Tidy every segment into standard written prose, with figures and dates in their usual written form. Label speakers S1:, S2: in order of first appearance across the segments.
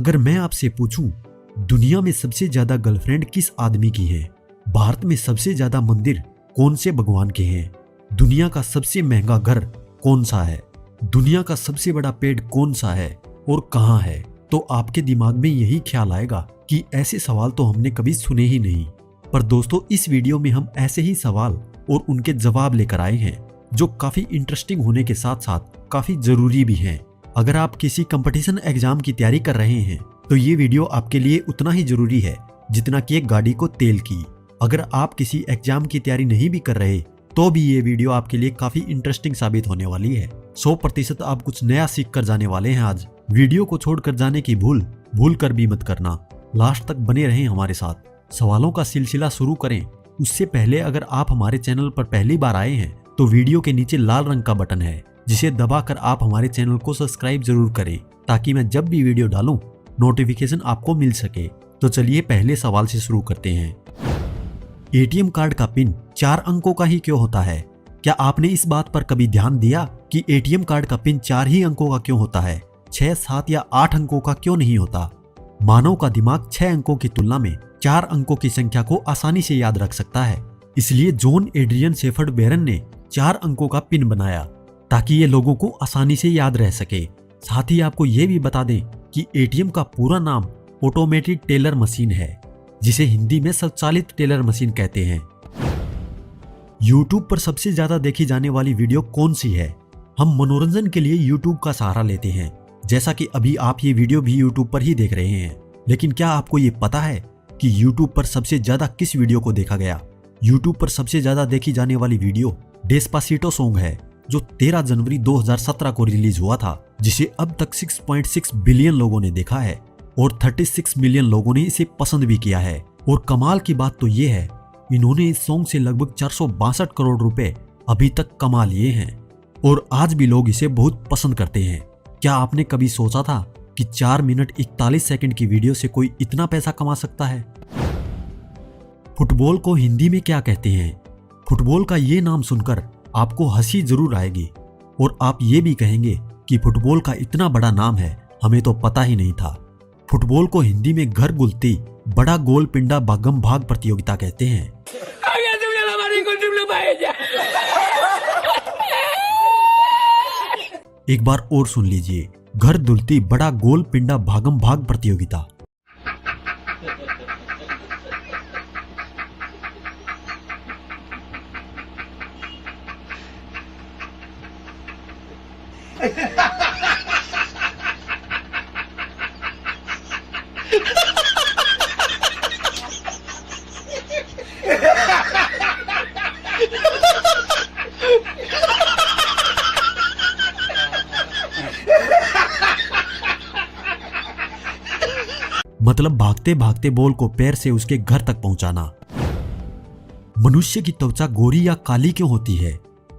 S1: अगर मैं आपसे पूछूं दुनिया में सबसे ज्यादा गर्लफ्रेंड किस आदमी की है, भारत में सबसे ज्यादा मंदिर कौन से भगवान के हैं, दुनिया का सबसे महंगा घर कौन सा है, दुनिया का सबसे बड़ा पेड़ कौन सा है और कहाँ है, तो आपके दिमाग में यही ख्याल आएगा कि ऐसे सवाल तो हमने कभी सुने ही नहीं। पर दोस्तों, इस वीडियो में हम ऐसे ही सवाल और उनके जवाब लेकर आए हैं जो काफी इंटरेस्टिंग होने के साथ साथ काफी जरूरी भी हैं। अगर आप किसी कंपटीशन एग्जाम की तैयारी कर रहे हैं तो ये वीडियो आपके लिए उतना ही जरूरी है जितना कि एक गाड़ी को तेल की। अगर आप किसी एग्जाम की तैयारी नहीं भी कर रहे तो भी ये वीडियो आपके लिए काफी इंटरेस्टिंग साबित होने वाली है। 100% आप कुछ नया सीख कर जाने वाले हैं आज। वीडियो को छोड़कर जाने की भूल कर भी मत करना। लास्ट तक बने रहें हमारे साथ। सवालों का सिलसिला शुरू करें उससे पहले अगर आप हमारे चैनल पर पहली बार आए हैं तो वीडियो के नीचे लाल रंग का बटन है जिसे दबाकर आप हमारे चैनल को सब्सक्राइब जरूर करें ताकि मैं जब भी वीडियो डालूं नोटिफिकेशन आपको मिल सके। तो चलिए पहले सवाल से शुरू करते हैं। एटीएम कार्ड का पिन 4 अंकों का ही क्यों होता है? क्या आपने इस बात पर कभी ध्यान दिया कि एटीएम कार्ड का पिन 4 ही अंकों का क्यों होता है, 6, 7 या 8 अंकों का क्यों नहीं होता? मानव का दिमाग 6 अंकों की तुलना में 4 अंकों की संख्या को आसानी से याद रख सकता है। इसलिए जॉन एड्रियन शेफर्ड बैरन ने 4 अंकों का पिन बनाया ताकि ये लोगों को आसानी से याद रह सके। साथ ही आपको ये भी बता दें कि एटीएम का पूरा नाम ऑटोमेटेड टेलर मशीन है जिसे हिंदी में स्वचालित टेलर मशीन कहते हैं। यूट्यूब पर सबसे ज्यादा देखी जाने वाली वीडियो कौन सी है? हम मनोरंजन के लिए यूट्यूब का सहारा लेते हैं, जैसा कि अभी आप ये वीडियो भी यूट्यूब पर ही देख रहे हैं। लेकिन क्या आपको ये पता है कि यूट्यूब पर सबसे ज्यादा किस वीडियो को देखा गया? यूट्यूब पर सबसे ज्यादा देखी जाने वाली वीडियो डेस्पासिटो सॉन्ग है जो 13 जनवरी 2017 को रिलीज हुआ था, जिसे अब तक 6.6 बिलियन लोगों ने देखा है और 36 मिलियन लोगों ने इसे पसंद भी किया है। और कमाल की बात तो ये है, इन्होंने इस सॉन्ग से लगभग 462 करोड़ रुपए अभी तक कमा लिए हैं और आज भी लोग इसे बहुत पसंद करते हैं। क्या आपने कभी सोचा था कि 4 मिनट 41 सेकंड की वीडियो से कोई इतना पैसा कमा सकता है? फुटबॉल को हिंदी में क्या कहते हैं? फुटबॉल का ये नाम सुनकर आपको हंसी जरूर आएगी और आप ये भी कहेंगे कि फुटबॉल का इतना बड़ा नाम है, हमें तो पता ही नहीं था। फुटबॉल को हिंदी में घर गुलती बड़ा गोल पिंडा भागम भाग प्रतियोगिता कहते हैं। एक बार और सुन लीजिए, घर दुलती बड़ा गोल पिंडा भागम भाग प्रतियोगिता। मतलब भागते भागते बॉल को पैर से उसके घर तक पहुंचाना। मनुष्य की त्वचा गोरी या काली क्यों होती है?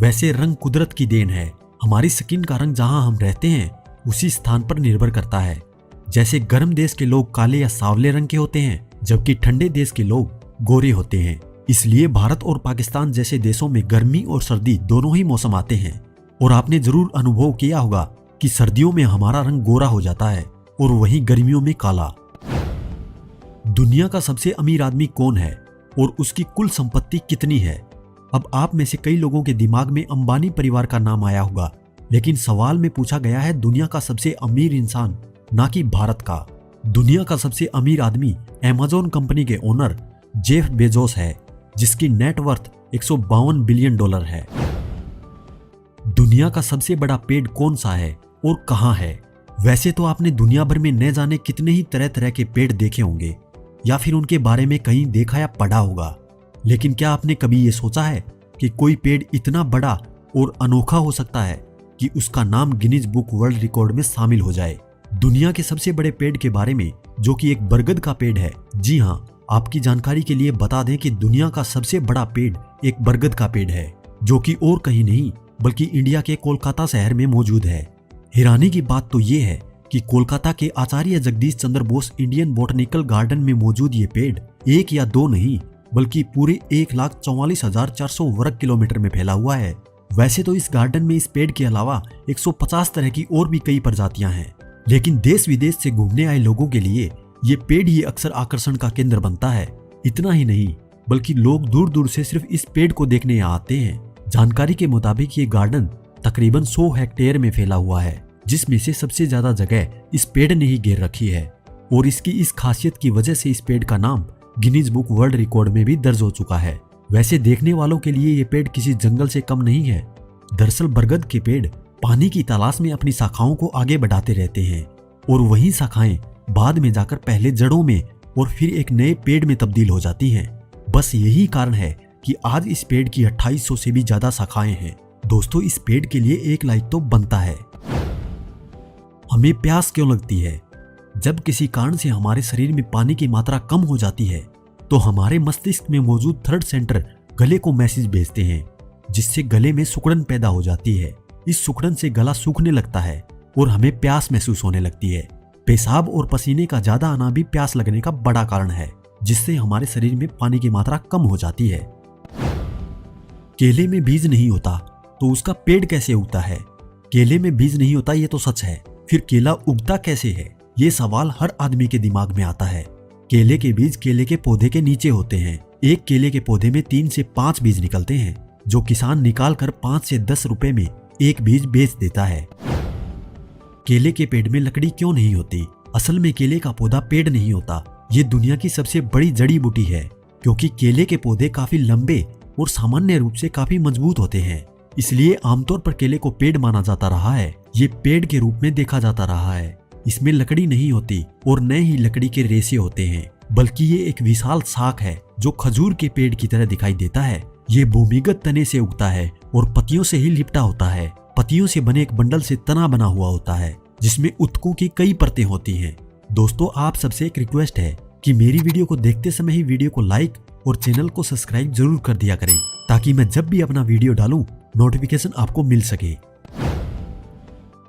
S1: वैसे रंग कुदरत की देन है। हमारी स्किन का रंग जहां हम रहते हैं उसी स्थान पर निर्भर करता है। जैसे गर्म देश के लोग काले या सांवले रंग के होते हैं जबकि ठंडे देश के लोग गोरे होते हैं। इसलिए भारत और पाकिस्तान जैसे देशों में गर्मी और सर्दी दोनों ही मौसम आते हैं। और आपने जरूर अनुभव किया होगा कि सर्दियों में हमारा रंग गोरा हो जाता है और वहीं गर्मियों में काला। दुनिया का सबसे अमीर आदमी कौन है और उसकी कुल संपत्ति कितनी है? अब आप में से कई लोगों के दिमाग में अंबानी परिवार का नाम आया होगा, लेकिन सवाल में पूछा गया है दुनिया का सबसे अमीर इंसान, ना कि भारत का। दुनिया का सबसे अमीर आदमी अमेज़न कंपनी के ओनर जेफ बेजोस है जिसकी नेटवर्थ 152 बिलियन डॉलर है। दुनिया का सबसे बड़ा पेड़ कौन सा है और कहां है? वैसे तो आपने दुनिया भर में न जाने कितने ही तरह तरह के पेड़ देखे होंगे या फिर उनके बारे में कहीं देखा या पढ़ा होगा, लेकिन क्या आपने कभी ये सोचा है कि कोई पेड़ इतना बड़ा और अनोखा हो सकता है कि उसका नाम गिनीज बुक वर्ल्ड रिकॉर्ड में शामिल हो जाए? दुनिया के सबसे बड़े पेड़ के बारे में, जो कि एक बरगद का पेड़ है। जी हाँ, आपकी जानकारी के लिए बता दें कि दुनिया का सबसे बड़ा पेड़ एक बरगद का पेड़ है जो कि और कहीं नहीं बल्कि इंडिया के कोलकाता शहर में मौजूद है। हैरानी की बात तो ये है कि कोलकाता के आचार्य Jagdish Chandra Bose Indian botanical garden में मौजूद ये पेड़ 1 या 2 नहीं बल्कि पूरे 1,44,400 वर्ग किलोमीटर में फैला हुआ है। वैसे तो इस गार्डन में इस पेड़ के अलावा 150 तरह की और भी कई प्रजातियां हैं, लेकिन देश विदेश से घूमने आए लोगों के लिए ये पेड़ ही अक्सर आकर्षण का केंद्र बनता है। इतना ही नहीं, बल्कि लोग दूर दूर से सिर्फ इस पेड़ को देखने यहाँ आते हैं। जानकारी के मुताबिक ये गार्डन तकरीबन 100 हेक्टेयर में फैला हुआ है, जिसमें से सबसे ज्यादा जगह इस पेड़ ने ही घेर रखी है। और इसकी इस खासियत की वजह से इस पेड़ का नाम गिनीज बुक वर्ल्ड रिकॉर्ड में भी दर्ज हो चुका है। वैसे देखने वालों के लिए ये पेड़ किसी जंगल से कम नहीं है। दरअसल बरगद के पेड़ पानी की तलाश में अपनी शाखाओं को आगे बढ़ाते रहते हैं और वही शाखाएं बाद में जाकर पहले जड़ों में और फिर एक नए पेड़ में तब्दील हो जाती हैं। बस यही कारण है कि आज इस पेड़ की 2800 से भी ज्यादा शाखाएं हैं। दोस्तों, इस पेड़ के लिए एक लाइक तो बनता है। हमें प्यास क्यों लगती है? जब किसी कारण से हमारे शरीर में पानी की मात्रा कम हो जाती है तो हमारे मस्तिष्क में मौजूद थर्ड सेंटर गले को मैसेज भेजते हैं, जिससे गले में सुकड़न पैदा हो जाती है। इस सुकड़न से गला सूखने लगता है और हमें प्यास महसूस होने लगती है। पेशाब और पसीने का ज्यादा आना भी प्यास लगने का बड़ा कारण है, जिससे हमारे शरीर में पानी की मात्रा कम हो जाती है। केले में बीज नहीं होता तो उसका पेड़ कैसे उगता है? केले में बीज नहीं होता ये तो सच है, फिर केला उगता कैसे है? ये सवाल हर आदमी के दिमाग में आता है। केले के बीज केले के पौधे के नीचे होते हैं। एक केले के पौधे में 3 से 5 बीज निकलते हैं, जो किसान निकाल कर 5 से 10 रुपए में एक बीज बेच देता है। केले के पेड़ में लकड़ी क्यों नहीं होती? असल में केले का पौधा पेड़ नहीं होता, ये दुनिया की सबसे बड़ी जड़ी बूटी है, क्योंकि केले के पौधे काफी लंबे और सामान्य रूप से काफी मजबूत होते हैं। इसलिए आमतौर पर केले को पेड़ माना जाता रहा है। ये पेड़ के रूप में देखा जाता रहा है। इसमें लकड़ी नहीं होती और न ही लकड़ी के रेशे होते हैं, बल्कि ये एक विशाल शाख है जो खजूर के पेड़ की तरह दिखाई देता है। ये भूमिगत तने से उगता है और पत्तियों से ही लिपटा होता है। पत्तियों से बने एक बंडल से तना बना हुआ होता है, जिसमें ऊतकों की कई परतें होती हैं। दोस्तों, आप सबसे एक रिक्वेस्ट है कि मेरी वीडियो को देखते समय ही वीडियो को लाइक और चैनल को सब्सक्राइब जरूर कर दिया करें, ताकि मैं जब भी अपना वीडियो डालूं नोटिफिकेशन आपको मिल सके।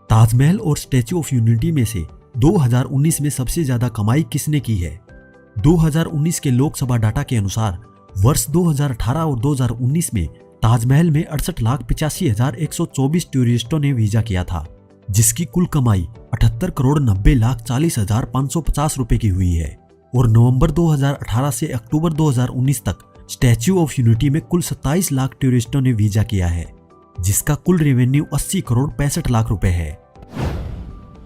S1: ताजमहल और स्टैच्यू ऑफ यूनिटी में से 2019 में सबसे ज्यादा कमाई किसने की है? 2019 के लोकसभा डाटा के अनुसार वर्ष 2018 और 2019 में ताजमहल में 68,85,124 टूरिस्टों ने वीजा किया था, जिसकी कुल कमाई 78,90,40,550 रुपए की हुई है। और नवंबर 2018 से अक्टूबर 2019 तक स्टैच्यू ऑफ यूनिटी में कुल 27 लाख टूरिस्टों ने वीजा किया है, जिसका कुल रेवेन्यू 80,65,00,000 रुपए है।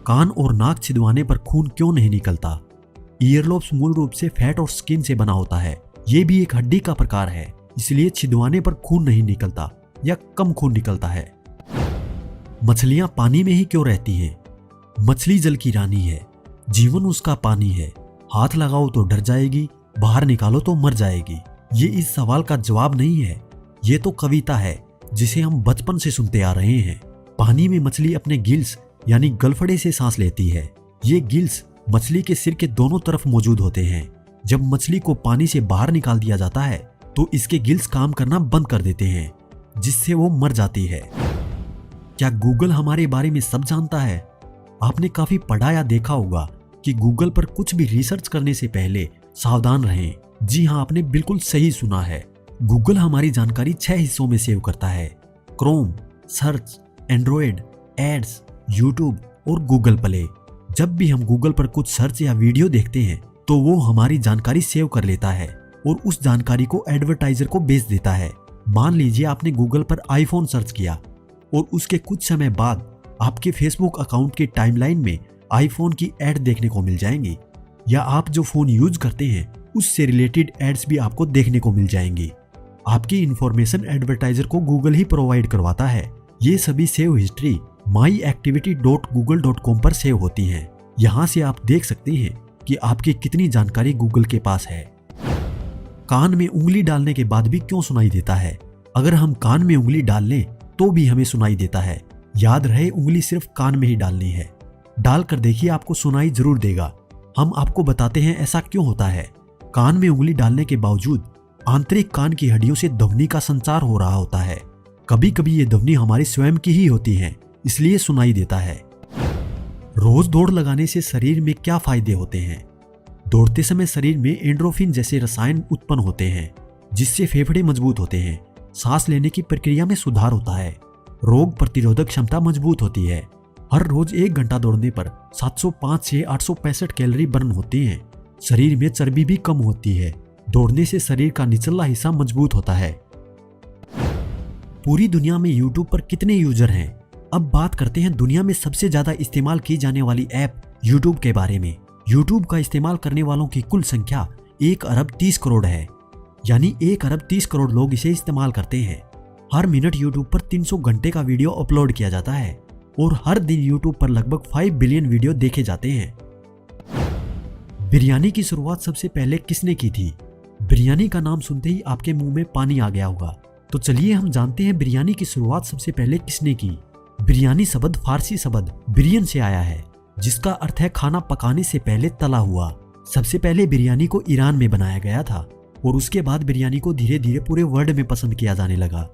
S1: कान और नाक छिदवाने पर खून क्यों नहीं निकलता? ईयरलोब्स मूल रूप से फैट और स्किन से बना होता है। ये भी एक हड्डी का प्रकार है, इसलिए छिदवाने पर खून नहीं निकलता या कम खून निकलता है। मछलियां पानी में ही क्यों रहती हैं? मछली जल की रानी है, जीवन उसका पानी है। हाथ लगाओ तो डर जाएगी, बाहर निकालो तो मर जाएगी। ये इस सवाल का जवाब नहीं है, ये तो कविता है जिसे हम बचपन से सुनते आ रहे हैं। पानी में मछली अपने गिल्स यानी गलफड़े से सांस लेती है। ये गिल्स मछली के सिर के दोनों तरफ मौजूद होते हैं। जब मछली को पानी से बाहर निकाल दिया जाता है तो इसके गिल्स काम करना बंद कर देते हैं, जिससे वो मर जाती है। क्या गूगल हमारे बारे में सब जानता है? आपने काफी पढ़ा या देखा होगा कि गूगल पर कुछ भी रिसर्च करने से पहले सावधान रहें। जी हाँ, आपने बिल्कुल सही सुना है। गूगल हमारी जानकारी 6 हिस्सों में सेव करता है: Chrome, search, Android, ads, YouTube और गूगल प्ले। जब भी हम गूगल पर कुछ सर्च या वीडियो देखते हैं तो वो हमारी जानकारी सेव कर लेता है और उस जानकारी को एडवर्टाइजर को बेच देता है। मान लीजिए आपने गूगल पर आईफोन सर्च किया और उसके कुछ समय बाद आपके फेसबुक अकाउंट की टाइमलाइन में आईफोन की एड देखने को मिल जाएंगी, या आप जो फोन यूज करते हैं उससे रिलेटेड एड्स भी आपको देखने को मिल जाएंगी। आपकी इंफॉर्मेशन एडवर्टाइजर को गूगल ही प्रोवाइड करवाता है। ये सभी सेव हिस्ट्री myactivity.google.com पर सेव होती हैं। यहाँ से आप देख सकते हैं कि आपकी कितनी जानकारी गूगल के पास है। कान में उंगली डालने के बाद भी क्यों सुनाई देता है? अगर हम कान में उंगली डाल लें तो भी हमें सुनाई देता है। याद रहे, उंगली सिर्फ कान में ही डालनी है। डाल कर देखिए, आपको सुनाई जरूर देगा। हम आपको बताते हैं ऐसा क्यों होता है। कान में उंगली डालने के बावजूद आंतरिक कान की हड्डियों से ध्वनि का संचार हो रहा होता है। कभी कभी ये ध्वनि हमारी स्वयं की ही होती है, इसलिए सुनाई देता है। रोज दौड़ लगाने से शरीर में क्या फायदे होते हैं? दौड़ते समय शरीर में एंडोर्फिन जैसे रसायन उत्पन्न होते हैं, जिससे फेफड़े मजबूत होते हैं। सांस लेने की प्रक्रिया में सुधार होता है। रोग प्रतिरोधक क्षमता मजबूत होती है। हर रोज 1 घंटा दौड़ने पर 705 से 865 कैलोरी बर्न होती हैं। शरीर में चर्बी भी कम होती है। दौड़ने से शरीर का निचला हिस्सा मजबूत होता है। पूरी दुनिया में YouTube पर कितने यूजर हैं? अब बात करते हैं दुनिया में सबसे ज्यादा इस्तेमाल की जाने वाली ऐप YouTube के बारे में। YouTube का इस्तेमाल करने वालों की कुल संख्या 1 अरब 30 करोड़ है, यानी 1 अरब 30 करोड़ लोग इसे इस्तेमाल करते हैं। हर मिनट YouTube पर 300 घंटे का वीडियो अपलोड किया जाता है और हर दिन YouTube पर लगभग 5 बिलियन वीडियो देखे जाते हैं। बिरयानी की शुरुआत सबसे पहले किसने की थी? बिरयानी का नाम सुनते ही आपके मुंह में पानी आ गया होगा, तो चलिए हम जानते हैं बिरयानी की शुरुआत सबसे पहले किसने की। बिरयानी शब्द फारसी शब्द बिरियन से आया है, जिसका अर्थ है खाना पकाने से पहले तला हुआ। सबसे पहले बिरयानी को ईरान में बनाया गया था और उसके बाद बिरयानी को धीरे धीरे पूरे वर्ल्ड में पसंद किया जाने लगा।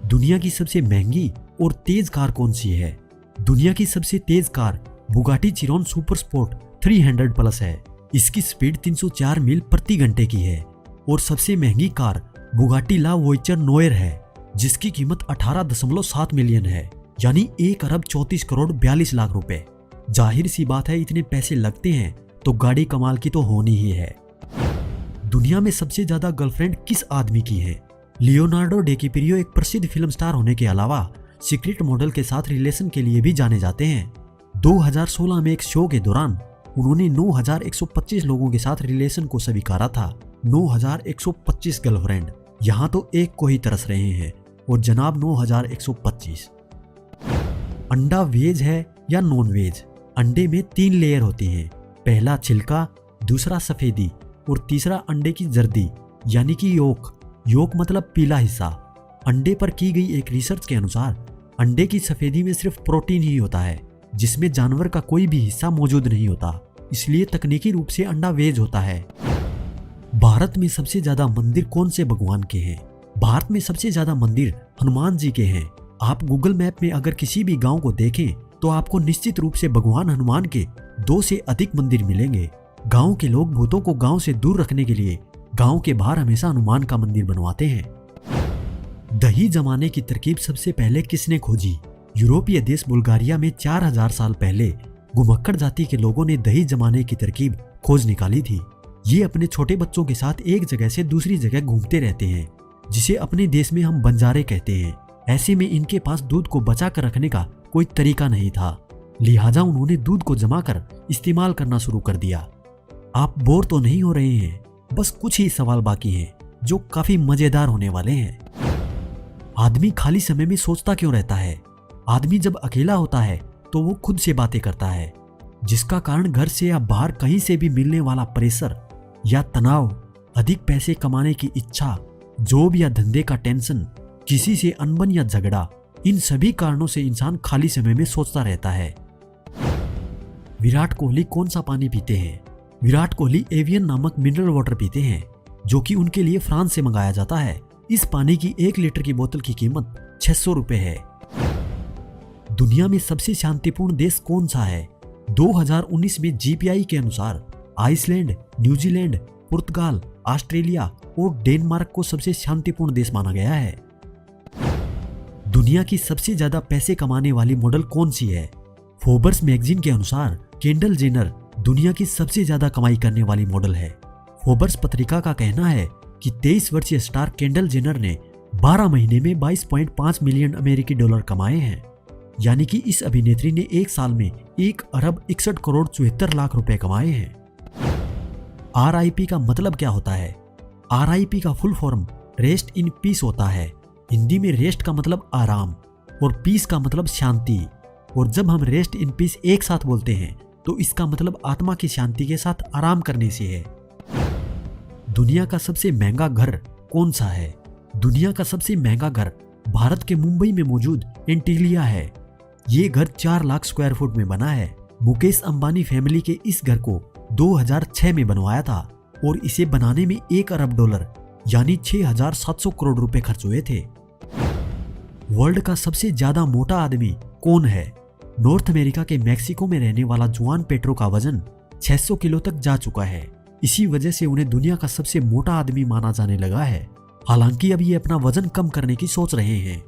S1: दुनिया की सबसे महंगी और तेज कार कौन सी है? दुनिया की सबसे तेज car Bugatti Chiron super sport 300 plus है। इसकी स्पीड 304 मील प्रति घंटे की है। और सबसे महंगी कार बुगाटी ला वॉयचर नोयर है, जिसकी कीमत 18.7 मिलियन है, यानी 1 अरब 34 करोड़ 42 लाख रुपए। जाहिर सी बात है, इतने पैसे लगते हैं तो गाड़ी कमाल की तो होनी ही है। दुनिया में सबसे ज्यादा गर्लफ्रेंड किस आदमी की है? लियोनार्डो डिकैप्रियो एक प्रसिद्ध फिल्म स्टार होने के अलावा सीक्रेट मॉडल के साथ रिलेशन के लिए भी जाने जाते हैं। 2016 में एक शो के दौरान उन्होंने 9125 लोगों के साथ रिलेशन को स्वीकारा था। 9125 गर्लफ्रेंड, यहाँ तो एक को ही तरस रहे हैं और जनाब 9125। अंडा वेज है या नॉन वेज? अंडे में 3 लेयर होती हैं। पहला छिलका, दूसरा सफेदी और तीसरा अंडे की जर्दी यानी कि योक। योक मतलब पीला हिस्सा। अंडे पर की गई एक रिसर्च के अनुसार अंडे की सफेदी में सिर्फ प्रोटीन ही होता है, जिसमें जानवर का कोई भी हिस्सा मौजूद नहीं होता, इसलिए तकनीकी रूप से अंडा वेज होता है। भारत में सबसे ज्यादा मंदिर कौन से भगवान के हैं? भारत में सबसे ज्यादा मंदिर हनुमान जी के हैं। आप गूगल मैप में अगर किसी भी गांव को देखें तो आपको निश्चित रूप से भगवान हनुमान के 2 से अधिक मंदिर मिलेंगे। गांव के लोग भूतों को गांव से दूर रखने के लिए गांव के बाहर हमेशा हनुमान का मंदिर बनवाते हैं। दही जमाने की तरकीब सबसे पहले किसने खोजी? यूरोपीय देश बुल्गारिया में 4000 साल पहले घुमक्कड़ जाति के लोगों ने दही जमाने की तरकीब खोज निकाली थी। ये अपने छोटे बच्चों के साथ एक जगह से दूसरी जगह घूमते रहते हैं, जिसे अपने देश में हम बंजारे कहते हैं। ऐसे में इनके पास दूध को बचा कर रखने का कोई तरीका नहीं था, लिहाजा उन्होंने दूध को जमा कर इस्तेमाल करना शुरू कर दिया। आप बोर तो नहीं हो रहे हैं? बस कुछ ही सवाल बाकी हैं जो काफी मजेदार होने वाले हैं। आदमी खाली समय में सोचता क्यों रहता है? आदमी जब अकेला होता है तो वो खुद से बातें करता है, जिसका कारण घर से या बाहर कहीं से भी मिलने वाला प्रेशर या तनाव, अधिक पैसे कमाने की इच्छा, जॉब या धंधे का टेंशन, किसी से अनबन या झगड़ा, इन सभी कारणों से इंसान खाली समय में सोचता रहता है। विराट कोहली कौन सा पानी पीते हैं? विराट कोहली एवियन नामक मिनरल वाटर पीते हैं, जो कि उनके लिए फ्रांस से मंगाया जाता है। इस पानी की 1 लीटर की बोतल की कीमत 600 रुपए है। दुनिया में सबसे शांतिपूर्ण देश कौन सा है? 2019 में जीपीआई के अनुसार आइसलैंड, न्यूजीलैंड, पुर्तगाल, ऑस्ट्रेलिया और डेनमार्क को सबसे शांतिपूर्ण देश माना गया है। दुनिया की सबसे ज्यादा पैसे कमाने वाली मॉडल कौन सी है? फोर्ब्स मैगजीन के अनुसार केंडल जेनर दुनिया की सबसे ज्यादा कमाई करने वाली मॉडल है। फोर्ब्स पत्रिका का कहना है कि 23 वर्षीय स्टार केंडल जेनर ने 12 महीने में 22.5 मिलियन अमेरिकी डॉलर कमाए हैं, यानी कि इस अभिनेत्री ने एक साल में 1 अरब 61 करोड़ 74 लाख रुपए कमाए हैं। RIP का मतलब क्या होता है? RIP का full form rest in peace होता है। हिंदी में रेस्ट का मतलब आराम और पीस का मतलब शांति, और जब हम रेस्ट इन पीस एक साथ बोलते हैं तो इसका मतलब आत्मा की शांति के साथ आराम करने से है। दुनिया का सबसे महंगा घर कौन सा है? दुनिया का सबसे महंगा घर भारत के मुंबई में मौजूद एंटीलिया है। ये घर 4 लाख स्क्वायर फुट में बना है। मुकेश अंबानी फैमिली के इस घर को 2006 में बनवाया था और इसे बनाने में 1 अरब डॉलर यानी 6700 करोड़ रुपए खर्च हुए थे। वर्ल्ड का सबसे ज्यादा मोटा आदमी कौन है? नॉर्थ अमेरिका के मैक्सिको में रहने वाला जुआन पेट्रो का वजन 600 किलो तक जा चुका है। इसी वजह से उन्हें दुनिया का सबसे मोटा आदमी माना जाने लगा है। हालांकि अब ये अपना वजन कम करने की सोच रहे हैं।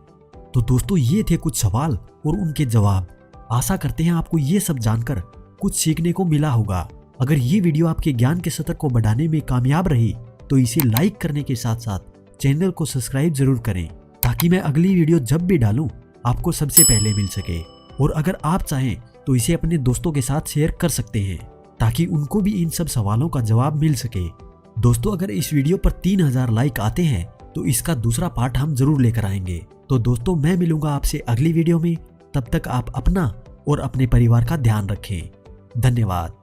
S1: तो दोस्तों ये थे कुछ सवाल और उनके जवाब। आशा करते हैं आपको ये सब जानकर कुछ सीखने को मिला होगा। अगर ये वीडियो आपके ज्ञान के स्तर को बढ़ाने में कामयाब रही तो इसे लाइक करने के साथ साथ चैनल को सब्सक्राइब जरूर करें, ताकि मैं अगली वीडियो जब भी डालूं आपको सबसे पहले मिल सके। और अगर आप चाहें तो इसे अपने दोस्तों के साथ शेयर कर सकते हैं, ताकि उनको भी इन सब सवालों का जवाब मिल सके। दोस्तों अगर इस वीडियो पर 3000 लाइक आते हैं तो इसका दूसरा पार्ट हम जरूर लेकर आएंगे। तो दोस्तों मैं मिलूंगा आपसे अगली वीडियो में। तब तक आप अपना और अपने परिवार का ध्यान रखें। धन्यवाद।